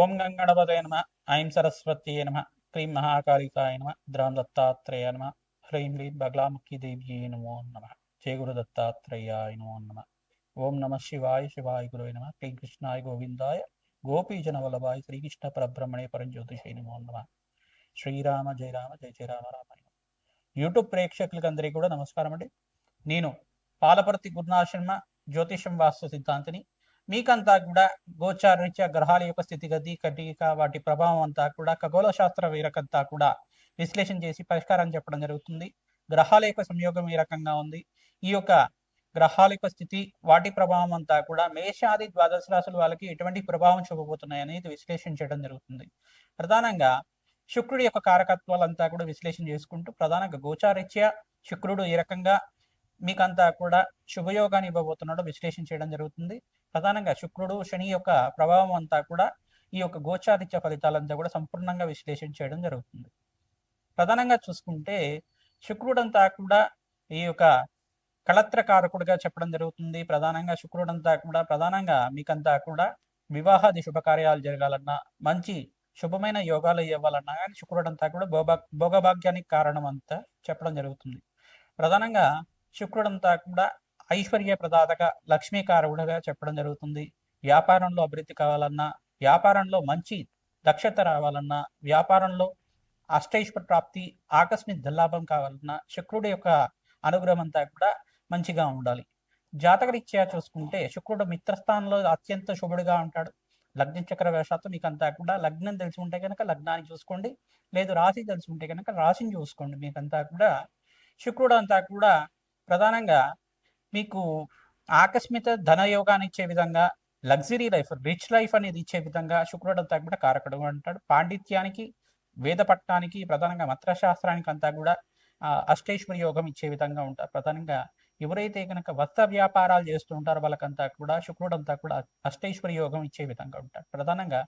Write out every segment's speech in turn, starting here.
ఓం గంగణపతయ నమ. ఐం సరస్వత్యై నమ. క్రీం మహాకాళికాయ నమ. ద్రాం దత్తాత్రేయ నమ. హ్రీం హ్రీం బగలాముఖి దేవ్యై నమో నమ. జయ గురు దత్తాత్రేయాయ నమో నమ. ఓం నమ శివాయ శివాయ గురువే నమ. క్లీం కృష్ణాయ గోవిందాయ గోపీజన వల్లభాయ శ్రీకృష్ణ పరబ్రహ్మణే పరంజ్యోతిషే నమో నమ. శ్రీరామ జయ రామ జయ జయ రామ రామ. యూట్యూబ్ ప్రేక్షకులకి అందరికీ కూడా నమస్కారం అండి. నేను పాలపర్తి గురునాశర్మ జ్యోతిషం వాస్తు సిద్ధాంతిని. మీకంతా కూడా గోచారరీత్యా గ్రహాల యొక్క స్థితిగతి కటిక వాటి ప్రభావం అంతా కూడా ఖగోళ శాస్త్ర వీరకంతా కూడా విశ్లేషణ చేసి పరిష్కారం చెప్పడం జరుగుతుంది. గ్రహాల యొక్క సంయోగం ఈ రకంగా ఉంది. ఈ యొక్క గ్రహాల యొక్క స్థితి వాటి ప్రభావం అంతా కూడా మేషాది ద్వాదశ రాశుల వాళ్ళకి ఎటువంటి ప్రభావం చూపబోతున్నాయి అనేది విశ్లేషణ చేయడం జరుగుతుంది. ప్రధానంగా శుక్రుడి యొక్క కారకత్వాలంతా కూడా విశ్లేషణ చేసుకుంటూ ప్రధానంగా గోచారీత్యా శుక్రుడు ఏ రకంగా మీకంతా కూడా శుభయోగాన్ని ఇవ్వబోతున్నాడో విశ్లేషణ చేయడం జరుగుతుంది. ప్రధానంగా శుక్రుడు శని యొక్క ప్రభావం అంతా కూడా ఈ యొక్క గోచారీత్య ఫలితాలంతా కూడా సంపూర్ణంగా విశ్లేషణ చేయడం జరుగుతుంది. ప్రధానంగా చూసుకుంటే శుక్రుడంతా కూడా ఈ యొక్క కళత్రకారకుడిగా చెప్పడం జరుగుతుంది. ప్రధానంగా శుక్రుడంతా కూడా ప్రధానంగా మీకంతా కూడా వివాహాది శుభకార్యాలు జరగాలన్నా మంచి శుభమైన యోగాలు ఇవ్వాలన్నా కానీ శుక్రుడంతా కూడా భోగభాగ్యానికి కారణం అంతా చెప్పడం జరుగుతుంది. ప్రధానంగా శుక్రుడంతా కూడా ఐశ్వర్య ప్రదాతగా లక్ష్మీకారకుడుగా చెప్పడం జరుగుతుంది. వ్యాపారంలో అభివృద్ధి కావాలన్నా, వ్యాపారంలో మంచి దక్షత రావాలన్నా, వ్యాపారంలో అష్టైశ్వర ప్రాప్తి ఆకస్మిక ధనలాభం కావాలన్నా శుక్రుడి యొక్క అనుగ్రహం అంతా కూడా మంచిగా ఉండాలి. జాతకరీత్యా చూసుకుంటే శుక్రుడు మిత్రస్థానంలో అత్యంత శుభుడిగా ఉంటాడు. లగ్న చక్ర వేషాత్తు మీకంతా కూడా లగ్నం తెలిసి ఉంటే కనుక లగ్నాన్ని చూసుకోండి, లేదు రాశి తెలిసి ఉంటే కనుక రాశిని చూసుకోండి. మీకంతా కూడా శుక్రుడు అంతా కూడా ప్రధానంగా మీకు ఆకస్మిక ధనయోగాన్ని ఇచ్చే విధంగా లగ్జరీ లైఫ్ రిచ్ లైఫ్ అనేది ఇచ్చే విధంగా శుక్రుడు అంతా కూడా కారకుడు అంటాడు. పాండిత్యానికి వేద పట్టణానికి ప్రధానంగా మంత్రశాస్త్రానికి అంతా కూడా అష్టైశ్వర్య యోగం ఇచ్చే విధంగా ఉంటారు. ప్రధానంగా ఎవరైతే కనుక వస్త్ర వ్యాపారాలు చేస్తూ ఉంటారో వాళ్ళకంతా కూడా శుక్రుడు అంతా కూడా అష్టైశ్వర్య యోగం ఇచ్చే విధంగా ఉంటారు. ప్రధానంగా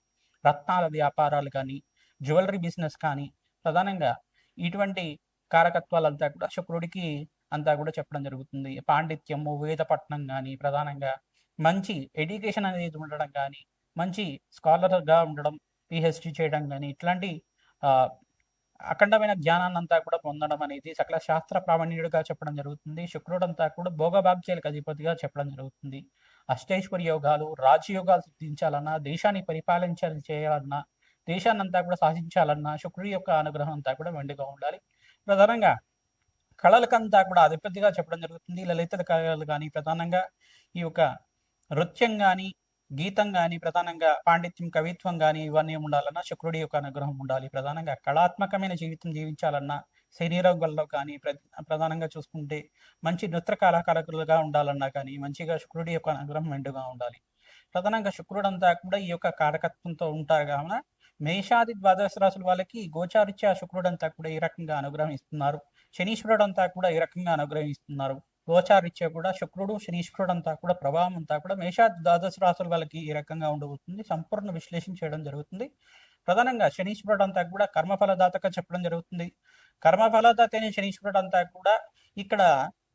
రత్నాల వ్యాపారాలు కానీ జ్యువెలరీ బిజినెస్ కానీ ప్రధానంగా ఇటువంటి కారకత్వాలంతా కూడా శుక్రుడికి అంతా కూడా చెప్పడం జరుగుతుంది. పాండిత్యము వేద పట్టణం కానీ ప్రధానంగా మంచి ఎడ్యుకేషన్ అనేది ఉండడం కానీ మంచి స్కాలర్గా ఉండడం పిహెచ్డి చేయడం కానీ ఇట్లాంటి అఖండమైన జ్ఞానాన్ని అంతా కూడా పొందడం అనేది సకల శాస్త్ర ప్రావీణ్యుడిగా చెప్పడం జరుగుతుంది. శుక్రుడంతా కూడా భోగభాగ్యాలకు అధిపతిగా చెప్పడం జరుగుతుంది. అష్టైశ్వర్య యోగాలు రాజయోగాలు సిద్ధించాలన్నా, దేశాన్ని పరిపాలించాలి చేయాలన్నా, దేశాన్ని అంతా కూడా శాసించాలన్నా శుక్రుడి యొక్క అనుగ్రహం అంతా కూడా మెండుగా ఉండాలి. ప్రధానంగా కళలకంతా కూడా అధిపతిగా చెప్పడం జరుగుతుంది. లలిత కళలు కానీ ప్రధానంగా ఈ యొక్క నృత్యం కానీ గీతం కానీ ప్రధానంగా పాండిత్యం కవిత్వం కానీ ఇవన్నీ ఉండాలన్నా శుక్రుడి యొక్క అనుగ్రహం ఉండాలి. ప్రధానంగా కళాత్మకమైన జీవితం జీవించాలన్నా శరీరంలో కానీ ప్రధానంగా చూసుకుంటే మంచి నృత్య కళాకారులుగా ఉండాలన్నా కానీ మంచిగా శుక్రుడి యొక్క అనుగ్రహం మెండుగా ఉండాలి. ప్రధానంగా శుక్రుడంతా కూడా ఈ యొక్క కారకత్వంతో ఉంటారు కావున మేషాది ద్వాదశ రాశుల వాళ్ళకి గోచారిత్యా శుక్రుడంతా కూడా ఈ రకంగా అనుగ్రహం ఇస్తున్నారు. శనీశ్వరుడు అంతా కూడా ఈ రకంగా అనుగ్రహిస్తున్నారు. గోచారిత్యా కూడా శుక్రుడు శనీశ్వరుడు అంతా కూడా ప్రభావం అంతా కూడా మేషాది ద్వాదశ రాశుల వాళ్ళకి ఈ రకంగా ఉండబోతుంది. సంపూర్ణ విశ్లేషణ చేయడం జరుగుతుంది. ప్రధానంగా శనీశ్వరుడు అంతా కూడా కర్మఫలదాతగా చెప్పడం జరుగుతుంది. కర్మఫలదాత అనే శనీశ్వరుడు అంతా కూడా ఇక్కడ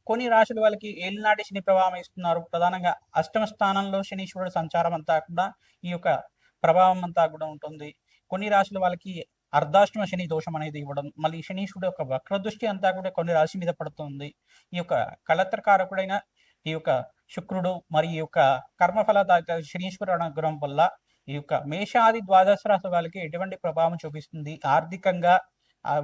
కొన్ని రాశుల వాళ్ళకి ఏలినాటి శని ప్రభావం ఇస్తున్నారు. ప్రధానంగా అష్టమ స్థానంలో శనీశ్వరుడు సంచారం అంతా కూడా ఈ యొక్క ప్రభావం అంతా కూడా ఉంటుంది. కొన్ని రాశుల వాళ్ళకి అర్ధాష్టమ శని దోషం అనేది ఇవ్వడం, మళ్ళీ శనీశ్వరుడు యొక్క వక్రదృష్టి అంతా కూడా కొన్ని రాశి మీద పడుతుంది. ఈ యొక్క కళత్రకారకుడైన ఈ యొక్క శుక్రుడు మరియు ఈ యొక్క కర్మఫలదాత శనీశ్వరుడు అనుగ్రహం వల్ల ఈ యొక్క మేషాది ద్వాదశ రాశి వాళ్ళకి ఎటువంటి ప్రభావం చూపిస్తుంది, ఆర్థికంగా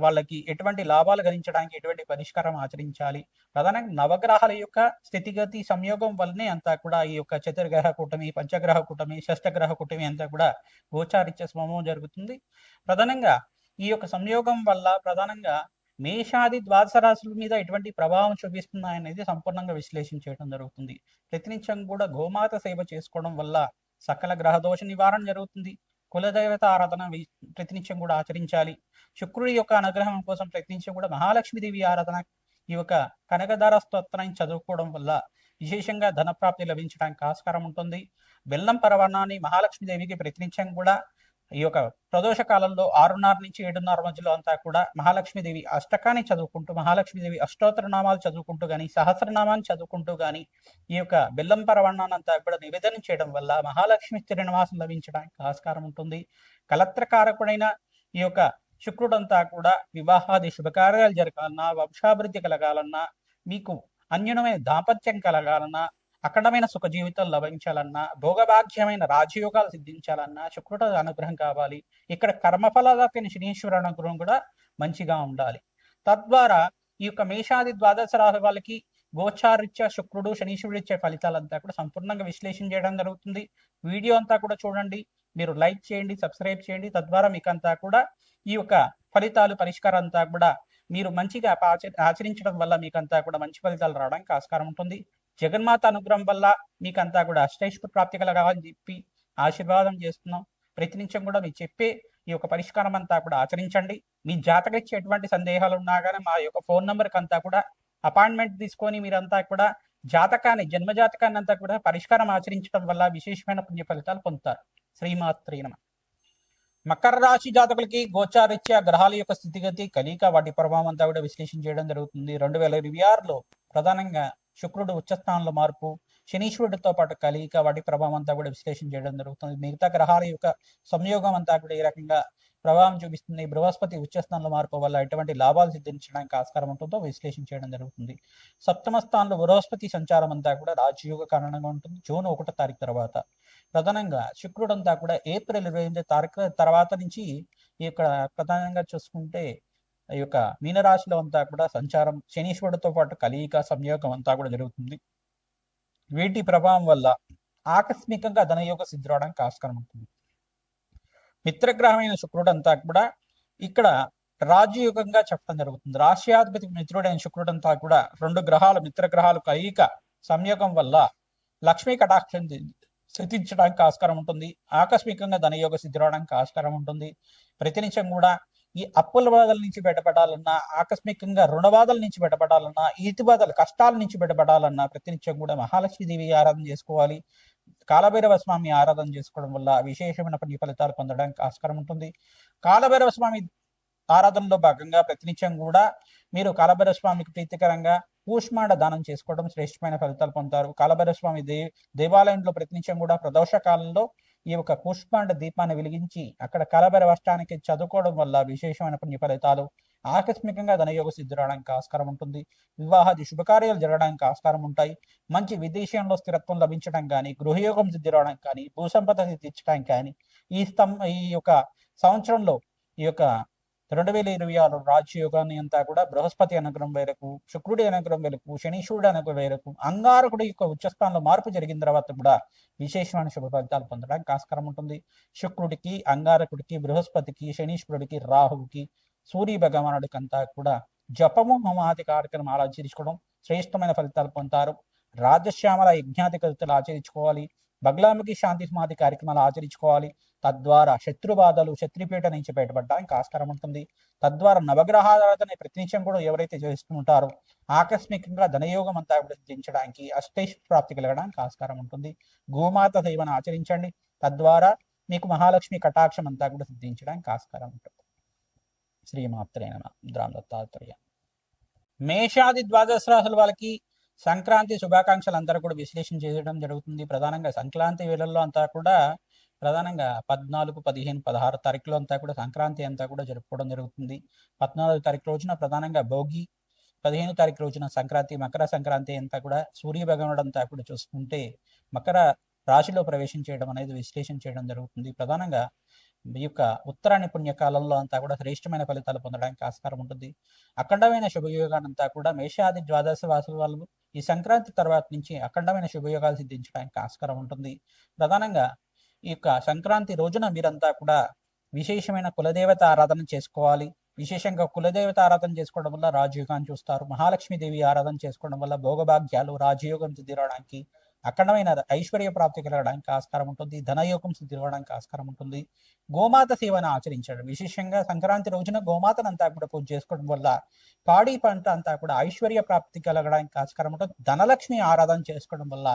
వాళ్ళకి ఎటువంటి లాభాలు గణించడానికి ఎటువంటి పరిష్కారం ఆచరించాలి, ప్రధానంగా నవగ్రహాల యొక్క స్థితిగతి సంయోగం వల్లనే అంతా కూడా ఈ యొక్క చతుర్గ్రహ కూటమి పంచగ్రహ కూటమి షష్టగ్రహ కూటమి అంతా కూడా గోచారిత్య స్వభావం జరుగుతుంది. ప్రధానంగా ఈ యొక్క సంయోగం వల్ల ప్రధానంగా మేషాది ద్వాదశ రాశుల మీద ఎటువంటి ప్రభావం చూపిస్తున్నాయనేది సంపూర్ణంగా విశ్లేషణ చేయడం జరుగుతుంది. ప్రతినిత్యం కూడా గోమాత సేవ చేసుకోవడం వల్ల సకల గ్రహ దోష నివారణ జరుగుతుంది. కులదేవత ఆరాధన ప్రతినిత్యం కూడా ఆచరించాలి. శుక్రుడి యొక్క అనుగ్రహం కోసం ప్రయత్నించి కూడా మహాలక్ష్మీదేవి ఆరాధన ఈ యొక్క కనకదార స్తోత్రాన్ని చదువుకోవడం వల్ల విశేషంగా ధనప్రాప్తి లభించడానికి ఆస్కారం ఉంటుంది. బెల్లం పరవాణాన్ని మహాలక్ష్మీదేవికి ప్రతినిత్యం కూడా ఈ యొక్క ప్రదోష కాలంలో 6:30 నుంచి 7:30 మధ్యలో అంతా కూడా మహాలక్ష్మీదేవి అష్టకాన్ని చదువుకుంటూ, మహాలక్ష్మీదేవి అష్టోత్తర నామాలు చదువుకుంటూ కానీ, సహస్రనామాన్ని చదువుకుంటూ కానీ ఈ యొక్క బెల్లం పరవన్నాన్ని అంతా కూడా నివేదన చేయడం వల్ల మహాలక్ష్మి స్థిరనివాసం లభించడానికి ఆస్కారం ఉంటుంది. కలత్రకారకుడైన ఈ యొక్క శుక్రుడంతా కూడా వివాహాది శుభకార్యాలు జరగాలన్నా, వంశాభివృద్ధి కలగాలన్నా, మీకు అన్యునమైన దాంపత్యం కలగాలన్నా, అఖండమైన సుఖ జీవితం లభించాలన్నా, భోగభాగ్యమైన రాజయోగాలు సిద్ధించాలన్నా శుక్రుడు అనుగ్రహం కావాలి. ఇక్కడ కర్మఫలదాతైన శనీశ్వర అనుగ్రహం కూడా మంచిగా ఉండాలి. తద్వారా ఈ యొక్క మేషాది ద్వాదశ రాశి వాళ్ళకి గోచారిత్య శుక్రుడు శనీశ్వరుడు ఇచ్చే ఫలితాలంతా కూడా సంపూర్ణంగా విశ్లేషణ చేయడం జరుగుతుంది. వీడియో అంతా కూడా చూడండి, మీరు లైక్ చేయండి, సబ్స్క్రైబ్ చేయండి. తద్వారా మీకు అంతా కూడా ఈ యొక్క ఫలితాలు పరిష్కారం అంతా కూడా మీరు మంచిగా ఆచరించడం వల్ల మీకంతా కూడా మంచి ఫలితాలు రావడానికి ఆస్కారం ఉంటుంది. జగన్మాత అనుగ్రహం వల్ల మీకంతా కూడా అష్టైశ్వర్య ప్రాప్తి కలగాలని చెప్పి ఆశీర్వాదం చేస్తున్నాం. ప్రతినిత్యం కూడా మీరు చెప్పే ఈ యొక్క పరిష్కారం అంతా కూడా ఆచరించండి. మీ జాతకం ఇచ్చే ఎటువంటి సందేహాలు ఉన్నా కానీ మా యొక్క ఫోన్ నెంబర్కి అంతా కూడా అపాయింట్మెంట్ తీసుకొని మీరంతా కూడా జాతకాన్ని, జన్మజాతకాన్ని అంతా కూడా పరిష్కారం ఆచరించడం వల్ల విశేషమైన పుణ్య ఫలితాలు పొందుతారు. శ్రీమాత్రే నమః. మకర రాశి జాతకులకి గోచారిత్య గ్రహాల యొక్క స్థితిగతి, కలిక, వాటి ప్రభావం అంతా కూడా విశ్లేషణ చేయడం జరుగుతుంది. 2026లో ప్రధానంగా శుక్రుడు ఉచ్చస్థానంలో మార్పు, శనీశ్వరుడితో పాటు కలిక, వాటి ప్రభావం అంతా కూడా విశ్లేషణ చేయడం జరుగుతుంది. మిగతా గ్రహాల యొక్క సంయోగం అంతా కూడా ఈ రకంగా ప్రభావం చూపిస్తుంది. బృహస్పతి ఉచ్చస్థానంలో మార్పు వల్ల ఎటువంటి లాభాలు సిద్ధించడానికి ఆస్కారం ఉంటుందో విశ్లేషణ చేయడం జరుగుతుంది. సప్తమ స్థానంలో బృహస్పతి సంచారం అంతా కూడా రాజయోగ కారణంగా ఉంటుంది. జూన్ 1వ తారీఖు తర్వాత ప్రధానంగా శుక్రుడు అంతా కూడా ఏప్రిల్ 28వ తారీఖు తర్వాత నుంచి ఈ యొక్క ప్రధానంగా చూసుకుంటే ఈ యొక్క మీనరాశిలో అంతా కూడా సంచారం, శనీశ్వరుడితో పాటు కలియిక సంయోగం అంతా కూడా జరుగుతుంది. వీటి ప్రభావం వల్ల ఆకస్మికంగా ధనయోగ సిద్ధి రావడానికి ఆస్కారం ఉంటుంది. మిత్రగ్రహమైన శుక్రుడు అంతా కూడా ఇక్కడ రాజయోగంగా చెప్పడం జరుగుతుంది. రాష్ట్రాధిపతి మిత్రుడైన శుక్రుడు అంతా కూడా 2 గ్రహాలు, మిత్రగ్రహాలు కలియిక సంయోగం వల్ల లక్ష్మీ కటాక్షం సిద్ధించడానికి ఆస్కారం ఉంటుంది. ఆకస్మికంగా ధనయోగ సిద్ధి రావడానికి ఆస్కారం ఉంటుంది. ప్రతినిత్యం కూడా ఈ అప్పుల బాధల నుంచి బయటపడాలన్నా, ఆకస్మికంగా రుణబాధల నుంచి బయటపడాలన్నా, ఈతి బాధలు, కష్టాల నుంచి బయటపడాలన్నా ప్రతినిత్యం కూడా మహాలక్ష్మీదేవి ఆరాధన చేసుకోవాలి. కాలభైరవ స్వామి ఆరాధన చేసుకోవడం వల్ల విశేషమైన పుణ్య ఫలితాలు పొందడానికి ఆస్కారం ఉంటుంది. కాలభైరవ స్వామి ఆరాధనలో భాగంగా ప్రతినిత్యం కూడా మీరు కాలభైరవ స్వామికి ప్రీతికరంగా కూష్మాండ దానం చేసుకోవడం శ్రేష్టమైన ఫలితాలు పొందుతారు. కాలభైరవ స్వామి దేవాలయంలో ప్రతినిత్యం కూడా ప్రదోష కాలంలో ఈ యొక్క కూష్మాండ దీపాన్ని వెలిగించి అక్కడ కాలభైరవ అష్టానికి చదువుకోవడం వల్ల విశేషమైన పుణ్య ఫలితాలు, ఆకస్మికంగా ధనయోగ సిద్ధి రావడానికి ఆస్కారం ఉంటుంది. వివాహాది శుభకార్యాలు జరగడానికి ఆస్కారం ఉంటాయి. మంచి విదేశంలో స్థిరత్వం లభించడం కానీ, గృహయోగం సిద్ధి రావడానికి కానీ, భూసంపద సిద్ధించడానికి కానీ ఈ యొక్క సంవత్సరంలో ఈ యొక్క 2026 రాజయోగాన్ని అంతా కూడా బృహస్పతి అనుగ్రహం మేరకు, శుక్రుడి అనుగ్రహం మేరకు, శనీశ్వరుడి అనుగ్రహం మేరకు, అంగారకుడి యొక్క ఉచ్చస్థానంలో మార్పు జరిగిన తర్వాత కూడా విశేషమైన శుభ ఫలితాలు పొందడానికి ఆస్కారం ఉంటుంది. శుక్రుడికి, అంగారకుడికి, బృహస్పతికి, శనీశ్వరుడికి, రాహువుకి, సూర్య భగవానుడికి అంతా కూడా జపము హోమాది కార్యక్రమాలు ఆచరించుకోవడం శ్రేష్టమైన ఫలితాలు పొందుతారు. రాజశ్యామల యజ్ఞాది కృతులు ఆచరించుకోవాలి. బగ్లాముఖి శాంతి సమాధి కార్యక్రమాలు ఆచరించుకోవాలి. తద్వారా శత్రుబాధలు, శత్రుపీఠ నుంచి బయటపడడానికి ఆస్కారం ఉంటుంది. తద్వారా నవగ్రహారాధన ప్రతినిత్యం కూడా ఎవరైతే చేస్తుంటారో ఆకస్మికంగా ధనయోగం అంతా కూడా సిద్ధించడానికి, అష్టైశ్వర్య ప్రాప్తి కలగడానికి ఆస్కారం ఉంటుంది. గోమాత సేవను ఆచరించండి. తద్వారా మీకు మహాలక్ష్మి కటాక్షం అంతా కూడా సిద్ధించడానికి ఆస్కారం ఉంటుంది. శ్రీమాత్రే నమః. ద్రాం దత్తాత్రేయ. మేషాది ద్వాదశ రాశుల వాళ్ళకి సంక్రాంతి శుభాకాంక్షలు అందరూ కూడా విశ్లేషణ చేయడం జరుగుతుంది. ప్రధానంగా సంక్రాంతి వేళల్లో అంతా కూడా ప్రధానంగా 14, 15, 16 తారీఖులో అంతా కూడా సంక్రాంతి అంతా కూడా జరుపుకోవడం జరుగుతుంది. 14వ తారీఖు రోజున ప్రధానంగా భోగి, 15వ తారీఖు రోజున సంక్రాంతి, మకర సంక్రాంతి అంతా కూడా సూర్య భగవానుడు అంతా కూడా చూసుకుంటే మకర రాశిలో ప్రవేశం చేయడం అనేది విశ్లేషణ చేయడం జరుగుతుంది. ప్రధానంగా ఈ యొక్క ఉత్తరాయణ పుణ్యకాలంలో అంతా కూడా శ్రేష్టమైన ఫలితాలు పొందడానికి ఆస్కారం ఉంటుంది. అఖండమైన శుభయోగానంతా కూడా మేషాది ద్వాదశ రాశుల వాళ్ళు ఈ సంక్రాంతి తర్వాత నుంచి అఖండమైన శుభయోగాలు సిద్ధించడానికి ఆస్కారం ఉంటుంది. ప్రధానంగా ఈ యొక్క సంక్రాంతి రోజున మీరంతా కూడా విశేషమైన కులదేవత ఆరాధన చేసుకోవాలి. విశేషంగా కులదేవత ఆరాధన చేసుకోవడం వల్ల రాజయోగాన్ని చూస్తారు. మహాలక్ష్మీదేవి ఆరాధన చేసుకోవడం వల్ల భోగభాగ్యాలు, రాజయోగం సిద్ధి రావడానికి, అఖండమైన ఐశ్వర్య ప్రాప్తి కలగడానికి ఆస్కారం ఉంటుంది. ధనయోగం సిద్ధి రావడానికి ఆస్కారం ఉంటుంది. గోమాత సేవను ఆచరించడం, విశేషంగా సంక్రాంతి రోజున గోమాతను అంతా కూడా పూజ చేసుకోవడం వల్ల పాడి పంట అంతా కూడా ఐశ్వర్య ప్రాప్తి కలగడానికి ఆస్కారం ఉంటుంది. ధనలక్ష్మి ఆరాధన చేసుకోవడం వల్ల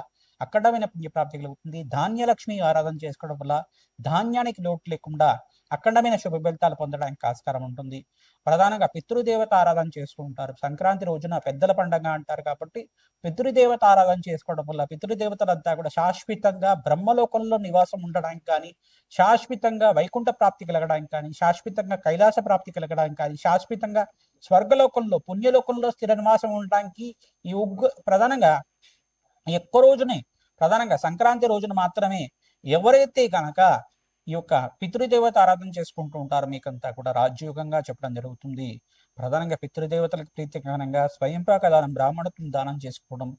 అఖండమైన పుణ్యప్రాప్తి కలుగుతుంది. ధాన్యలక్ష్మి ఆరాధన చేసుకోవడం వల్ల ధాన్యానికి లోటు లేకుండా అఖండమైన శుభ ఫలితాలు పొందడానికి ఆస్కారం ఉంటుంది. ప్రధానంగా పితృదేవత ఆరాధన చేస్తూ ఉంటారు. సంక్రాంతి రోజున పెద్దల పండగ అంటారు కాబట్టి పితృదేవత ఆరాధన చేసుకోవడం వల్ల పితృదేవతలంతా కూడా శాశ్వతంగా బ్రహ్మలోకంలో నివాసం ఉండడానికి కానీ, శాశ్వతంగా వైకుంఠ ప్రాప్తి కలగడానికి కానీ, శాశ్వతంగా కైలాస ప్రాప్తి కలగడానికి కానీ, శాశ్వతంగా స్వర్గలోకంలో పుణ్యలోకంలో స్థిర నివాసం ఉండడానికి ఈ ప్రధానంగా ఎక్కువ రోజునే ప్రధానంగా సంక్రాంతి రోజున మాత్రమే ఎవరైతే కనుక ఈ యొక్క పితృదేవత ఆరాధన చేసుకుంటూ ఉంటారో మీకంతా కూడా రాజ్యోగంగా చెప్పడం జరుగుతుంది. ప్రధానంగా పితృదేవతలకు ప్రీతికరంగా స్వయంపాక దానం, బ్రాహ్మణత్వం దానం చేసుకోవడం,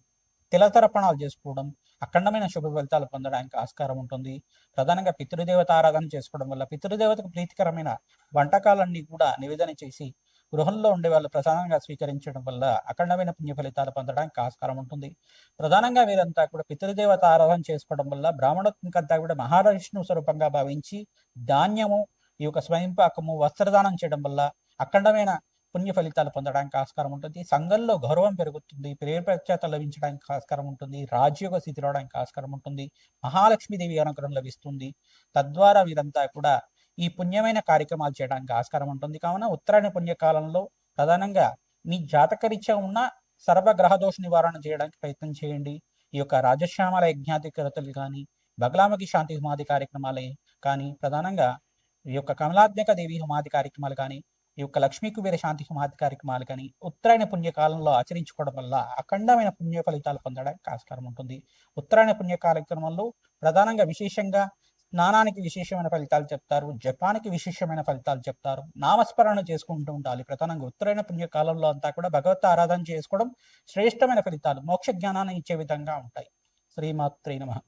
తిలతర్పణాలు చేసుకోవడం అఖండమైన శుభ ఫలితాలు పొందడానికి ఆస్కారం ఉంటుంది. ప్రధానంగా పితృదేవత ఆరాధన చేసుకోవడం వల్ల పితృదేవతకు ప్రీతికరమైన వంటకాలన్నీ కూడా నివేదన చేసి గృహంలో ఉండే వాళ్ళు ప్రధానంగా స్వీకరించడం వల్ల అఖండమైన పుణ్య ఫలితాలు పొందడానికి ఆస్కారం ఉంటుంది. ప్రధానంగా వీరంతా కూడా పితృదేవత ఆరాధన చేసుకోవడం వల్ల బ్రాహ్మణత్వంకంతా కూడా మహావిష్ణు స్వరూపంగా భావించి ధాన్యము, ఈ యొక్క స్వయంపాకము, వస్త్రదానం చేయడం వల్ల అఖండమైన పుణ్య ఫలితాలు పొందడానికి ఆస్కారం ఉంటుంది. సంఘంలో గౌరవం పెరుగుతుంది, పేరు ప్రఖ్యాత లభించడానికి ఆస్కారం ఉంటుంది, రాజ్యోగ స్థితి రావడానికి ఆస్కారం ఉంటుంది, మహాలక్ష్మీదేవి అనుగ్రహం లభిస్తుంది. తద్వారా వీరంతా కూడా ఈ పుణ్యమైన కార్యక్రమాలు చేయడానికి ఆస్కారం ఉంటుంది. కావున ఉత్తరాయణ పుణ్యకాలంలో ప్రధానంగా మీ జాతకరీత్యా ఉన్న సర్వగ్రహ దోష నివారణ చేయడానికి ప్రయత్నం చేయండి. ఈ యొక్క రాజశ్యామల యజ్ఞాధికరతలు కానీ, బగలాముఖి శాంతి హోమాది కార్యక్రమాలే కానీ, ప్రధానంగా ఈ యొక్క కమలాత్మక దేవి హోమాది కార్యక్రమాలు కానీ, ఈ యొక్క లక్ష్మీ కుబేర శాంతి హోమాది కార్యక్రమాలు కానీ ఉత్తరాయణ పుణ్యకాలంలో ఆచరించుకోవడం వల్ల అఖండమైన పుణ్య ఫలితాలు పొందడానికి ఆస్కారం ఉంటుంది. ఉత్తరాయణ పుణ్య కార్యక్రమంలో ప్రధానంగా విశేషంగా స్నానానికి విశేషమైన ఫలితాలు చెప్తారు, జపానికి విశేషమైన ఫలితాలు చెప్తారు, నామస్మరణ చేసుకుంటూ ఉండాలి. ప్రధానంగా ఉత్తరాయణ పుణ్యకాలంలో అంతా కూడా భగవత్ ఆరాధన చేసుకోవడం శ్రేష్టమైన ఫలితాలు, మోక్ష జ్ఞానాన్ని ఇచ్చే విధంగా ఉంటాయి. శ్రీమాత్రే నమః.